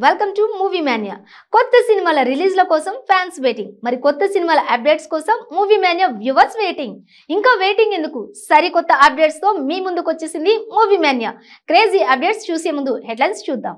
Welcome to movie Manya. కొత్త సినిమాల రిలీజ్ల కోసం ఫ్యాన్స్ వెయిటింగ్. మరి కొత్త సినిమాల అప్డేట్స్ కోసం మూవీ మాన్యా వ్యూవర్స్ వెయిటింగ్. ఇంకా వెయిటింగ్ ఎందుకు? సరికొత్త అప్డేట్స్ తో మీ ముందుకు వచ్చేసింది మూవీ మాన్యా. క్రేజీ అప్డేట్స్ చూసే ముందు హెడ్లైన్స్ చూద్దాం.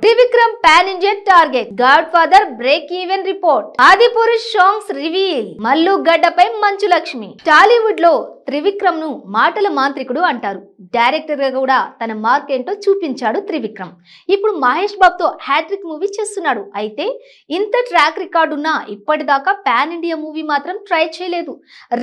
Trivikram pan India target. God father break even report. Adipurush songs reveal. Mallu గడ్డపై మంచు లక్ష్మి. టాలీవుడ్ లో త్రివిక్రమ్ ను మాటల మాంత్రికుడు అంటారు. డైరెక్టర్ గా కూడా తన మార్క్ ఏంటో చూపించాడు త్రివిక్రమ్. ఇప్పుడు మహేష్ బాబుతో హ్యాట్రిక్ మూవీ చేస్తున్నాడు. అయితే ఇంత ట్రాక్ రికార్డు ఉన్నా ఇప్పటిదాకా పాన్ ఇండియా మూవీ మాత్రం ట్రై చేయలేదు.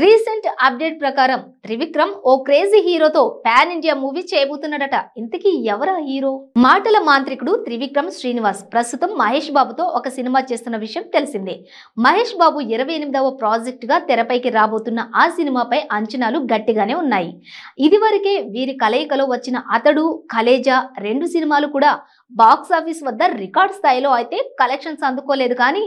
రీసెంట్ అప్డేట్ ప్రకారం త్రివిక్రమ్ ఓ క్రేజీ హీరోతో పాన్ ఇండియా మూవీ చేయబోతున్నాడట. ఇంతకీ ఎవరా హీరో? మాటల మాంత్రికుడు త్రివిక్రమ్ శ్రీనివాస్ ప్రస్తుతం మహేష్ బాబుతో ఒక సినిమా చేస్తున్న విషయం తెలిసిందే. మహేష్ బాబు 28వ ప్రాజెక్ట్ గా తెరపైకి రాబోతున్న ఆ సినిమాపై అంచనాలు గట్టిగానే ఉన్నాయి. ఇదివరకే వీరి కలయికలో వచ్చిన అతడు, కలేజా రెండు సినిమాలు కూడా బాక్స్ ఆఫీస్ వద్ద రికార్డ్ స్థాయిలో అయితే కలెక్షన్స్ అందుకోలేదు. కానీ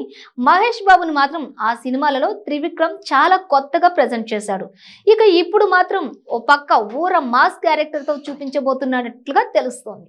మహేష్ బాబును మాత్రం ఆ సినిమాలలో త్రివిక్రమ్ చాలా కొత్తగా ప్రజెంట్ చేశాడు. ఇక ఇప్పుడు మాత్రం ఓ పక్క ఊర మాస్ క్యారెక్టర్ తో చూపించబోతున్నట్లుగా తెలుస్తోంది.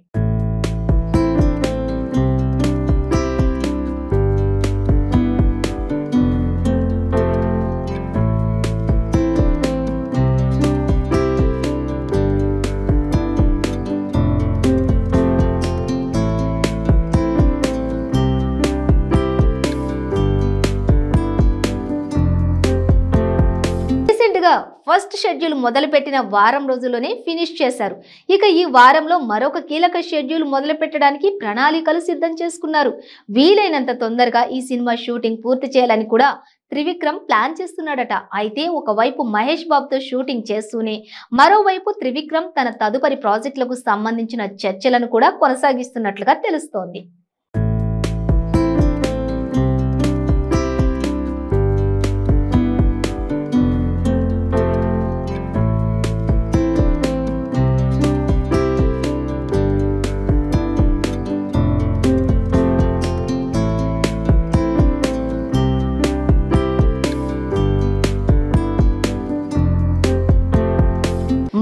ఫస్ట్ షెడ్యూల్ మొదలుపెట్టిన వారం రోజుల్లోనే ఫినిష్ చేశారు. ఇక ఈ వారంలో మరొక కీలక షెడ్యూల్ మొదలు పెట్టడానికి ప్రణాళికలు సిద్ధం చేసుకున్నారు. వీలైనంత తొందరగా ఈ సినిమా షూటింగ్ పూర్తి చేయాలని కూడా త్రివిక్రమ్ ప్లాన్ చేస్తున్నాడట. అయితే ఒకవైపు మహేష్ బాబుతో షూటింగ్ చేస్తూనే మరోవైపు త్రివిక్రమ్ తన తదుపరి ప్రాజెక్టులకు సంబంధించిన చర్చలను కూడా కొనసాగిస్తున్నట్లుగా తెలుస్తోంది.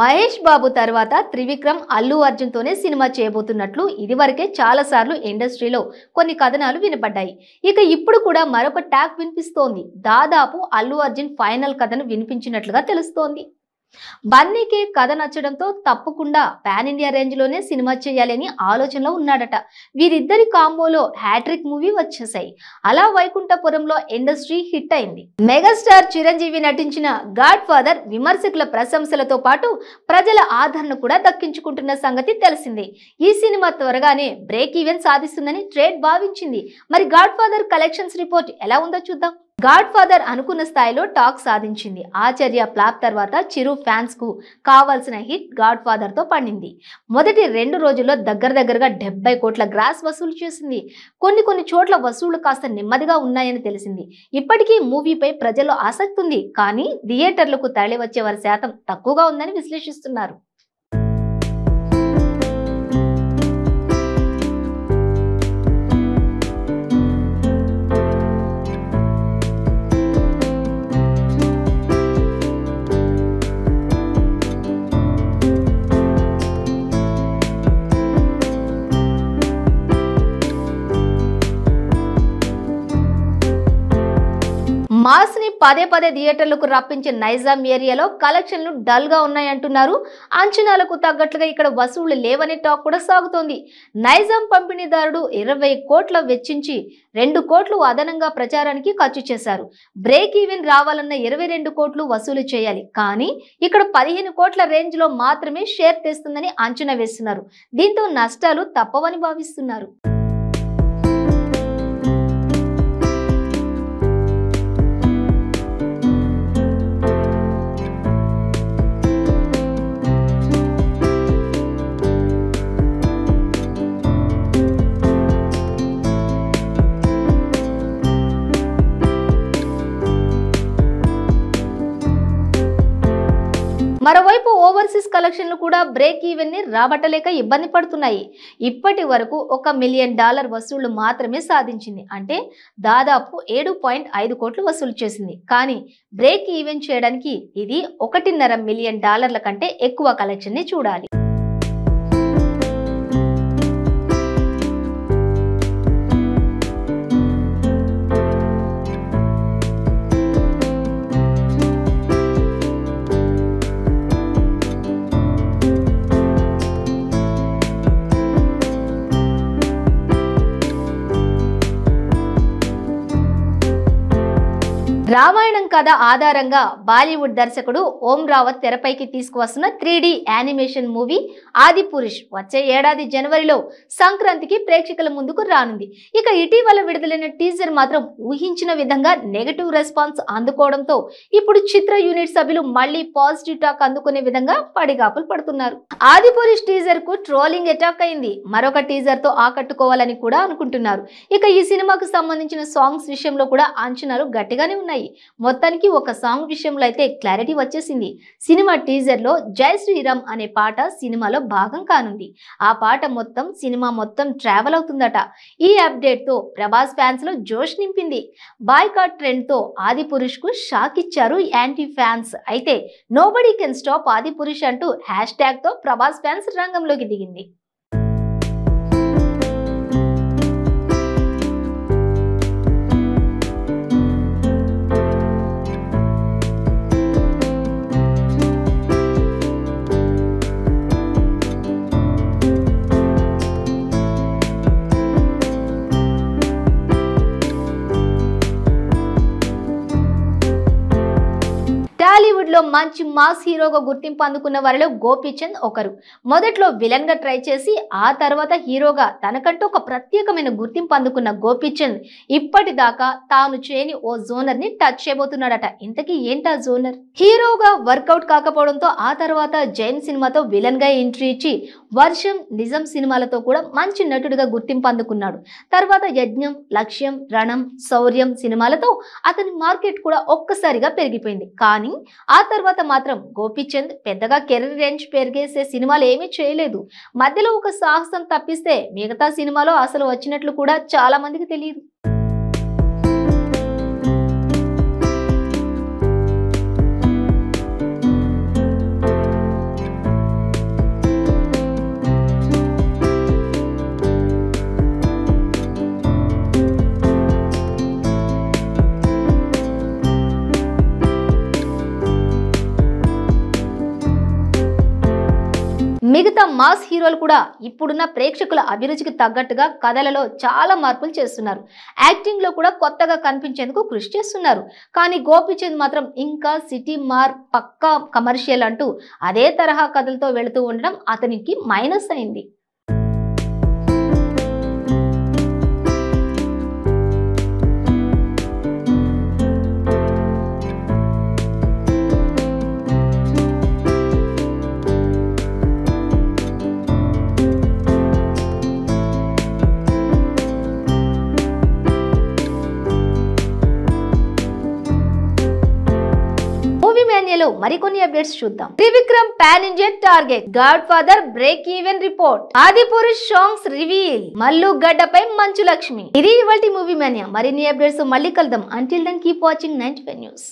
మహేష్ బాబు తర్వాత త్రివిక్రమ్ అల్లు అర్జున్ తోనే సినిమా చేయబోతున్నట్లు ఇదివరకే చాలా సార్లు ఇండస్ట్రీలో కొన్ని కథనాలు వినపడ్డాయి. ఇక ఇప్పుడు కూడా మరొక టాక్ వినిపిస్తోంది. దాదాపు అల్లు అర్జున్ ఫైనల్ కథను వినిపించినట్లుగా తెలుస్తోంది. బన్నీకి కథ నచ్చడంతో తప్పకుండా పాన్ ఇండియా రేంజ్ లోనే సినిమా చేయాలని ఆలోచనలో ఉన్నాడట. వీరిద్దరి కాంబోలో హ్యాట్రిక్ మూవీ వచ్చేసాయి. అలా వైకుంఠపురంలో ఇండస్ట్రీ హిట్ అయింది. మెగాస్టార్ చిరంజీవి నటించిన గాడ్ ఫాదర్ విమర్శకుల ప్రశంసలతో పాటు ప్రజల ఆదరణ కూడా దక్కించుకుంటున్న సంగతి తెలిసిందే. ఈ సినిమా త్వరగానే బ్రేక్ ఈవెన్ సాధిస్తుందని ట్రేడ్ భావించింది. మరి గాడ్ ఫాదర్ కలెక్షన్స్ రిపోర్ట్ ఎలా ఉందో చూద్దాం. గాడ్ ఫాదర్ అనుకున్న స్థాయిలో టాక్ సాధించింది. ఆచార్య ఫ్లాప్ తర్వాత చిరు ఫ్యాన్స్ కు కావాల్సిన హిట్ గాడ్ ఫాదర్ తో పడింది. మొదటి 2 రోజుల్లో దగ్గరగా 70 కోట్ల గ్రాస్ వసూలు చేసింది. కొన్ని చోట్ల వసూళ్లు కాస్త నెమ్మదిగా ఉన్నాయని తెలిసింది. ఇప్పటికీ మూవీపై ప్రజల్లో ఆసక్తి ఉంది. కానీ థియేటర్లకు తరలి వచ్చే వారి శాతం తక్కువగా ఉందని విశ్లేషిస్తున్నారు. మాస్ ని పదే థియేటర్లకు రప్పించే నైజాం ఏరియాలో కలెక్షన్లు డల్ గా ఉన్నాయంటున్నారు. అంచనాలకు తగ్గట్లుగా ఇక్కడ వసూళ్లు లేవనే టాక్ కూడా సాగుతోంది. నైజాం పంపిణీదారుడు 20 కోట్ల వెచ్చించి 2 కోట్లు అదనంగా ప్రచారానికి ఖర్చు చేశారు. బ్రేక్ ఈవెన్ రావాలన్న 22 కోట్లు వసూలు చేయాలి. కానీ ఇక్కడ 15 కోట్ల రేంజ్ లో మాత్రమే షేర్ తెస్తుందని అంచనా వేస్తున్నారు. దీంతో నష్టాలు తప్పవని భావిస్తున్నారు. మరోవైపు ఓవర్సీస్ కలెక్షన్లు కూడా బ్రేక్ ఈవెన్ ని రాబట్టలేక ఇబ్బంది పడుతున్నాయి. ఇప్పటి వరకు $1 మిలియన్ వసూళ్లు మాత్రమే సాధించింది. అంటే దాదాపు 7.5 కోట్లు వసూలు చేసింది. కానీ బ్రేక్ ఈవెన్ చేయడానికి ఇది $1.5 మిలియన్ కంటే ఎక్కువ కలెక్షన్ ని చూడాలి. రామాయణం కథ ఆధారంగా బాలీవుడ్ దర్శకుడు ఓం రావత్ తెరపైకి తీసుకువస్తున్న 3D యానిమేషన్ మూవీ ఆదిపురుష్ వచ్చే ఏడాది జనవరిలో సంక్రాంతికి ప్రేక్షకుల ముందుకు రానుంది. ఇక ఇటీవల విడుదలైన టీజర్ మాత్రం ఊహించిన విధంగా నెగటివ్ రెస్పాన్స్ అందుకోవడంతో ఇప్పుడు చిత్ర యూనిట్ సభ్యులు మళ్లీ పాజిటివ్ టాక్ అందుకునే విధంగా పడిగాపులు పడుతున్నారు. ఆదిపురుష్ టీజర్ కు ట్రోలింగ్ అటాక్ అయింది. మరొక టీజర్ తో ఆకట్టుకోవాలని కూడా అనుకుంటున్నారు. ఇక ఈ సినిమాకు సంబంధించిన సాంగ్స్ విషయంలో కూడా అంచనాలు గట్టిగానే ఉన్నాయి. మొత్తానికి ఒక సాంగ్ విషయంలో అయితే క్లారిటీ వచ్చేసింది. సినిమా టీజర్ లో జై శ్రీరామ్ అనే పాట సినిమాలో భాగం కానుంది. ఆ పాట సినిమా మొత్తం ట్రావెల్ అవుతుందట. ఈ అప్డేట్ తో ప్రభాస్ ఫ్యాన్స్ లో జోష్ నింపింది. బాయ్కాట్ ట్రెండ్ తో ఆదిపురుష్ కు షాక్ ఇచ్చారు యాంటీ ఫ్యాన్స్. అయితే నోబడీ కెన్ స్టాప్ ఆదిపురుష్ అంటూ హ్యాష్ ట్యాగ్ తో ప్రభాస్ ఫ్యాన్స్ రంగంలోకి దిగింది. టాలీవుడ్ లో మంచి మాస్ హీరోగా గుర్తింపు అందుకున్న వారిలో గోపీచంద్ ఒకరు. మొదట్లో విలన్ గా ట్రై చేసి ఆ తర్వాత హీరోగా తనకంటూ ఒక ప్రత్యేకమైన గుర్తింపు అందుకున్న గోపీచంద్ ఇప్పటిదాకా తాను చేయని ఓ జోనర్ ని టచ్ చేయబోతున్నాడట. ఇంతకీ ఏంటా జోనర్? హీరోగా వర్కౌట్ కాకపోవడంతో ఆ తర్వాత జైన్ సినిమాతో విలన్ గా ఎంట్రీ ఇచ్చి వర్షం, నిజం సినిమాలతో కూడా మంచి నటుడిగా గుర్తింపు అందుకున్నాడు. తర్వాత యజ్ఞం, లక్ష్యం, రణం, శౌర్యం సినిమాలతో అతని మార్కెట్ కూడా ఒక్కసారిగా పెరిగిపోయింది. కానీ ఆ తర్వాత మాత్రం గోపీచంద్ పెద్దగా కెరీర్ రేంజ్ పెరిగేసే సినిమాలు ఏమీ చేయలేదు. మధ్యలో ఒక సాహసం తప్పిస్తే మిగతా సినిమాలో అసలు వచ్చినట్లు కూడా చాలా మందికి తెలియదు. మిగతా మాస్ హీరోలు కూడా ఇప్పుడున్న ప్రేక్షకుల అభిరుచికి తగ్గట్టుగా కథలలో చాలా మార్పులు చేస్తున్నారు. యాక్టింగ్ లో కూడా కొత్తగా కనిపించేందుకు కృషి చేస్తున్నారు. కానీ గోపీచంద్ మాత్రం ఇంకా సిటీ పక్కా కమర్షియల్ అంటూ అదే తరహా కథలతో వెళుతూ ఉండడం అతనికి మైనస్ అయింది. లో మరికొన్ని అప్డేట్స్ చూద్దాం. Trivikram pan India target, God father break even report, Adipurush songs reveal, Mallu గడ్డపై మంచు లక్ష్మి. ఇది ఇవాల్టి మూవీ మేనియా. మరిన్ని అప్డేట్స్ మళ్ళీ కలుద్దాం. Until then keep watching 95 news.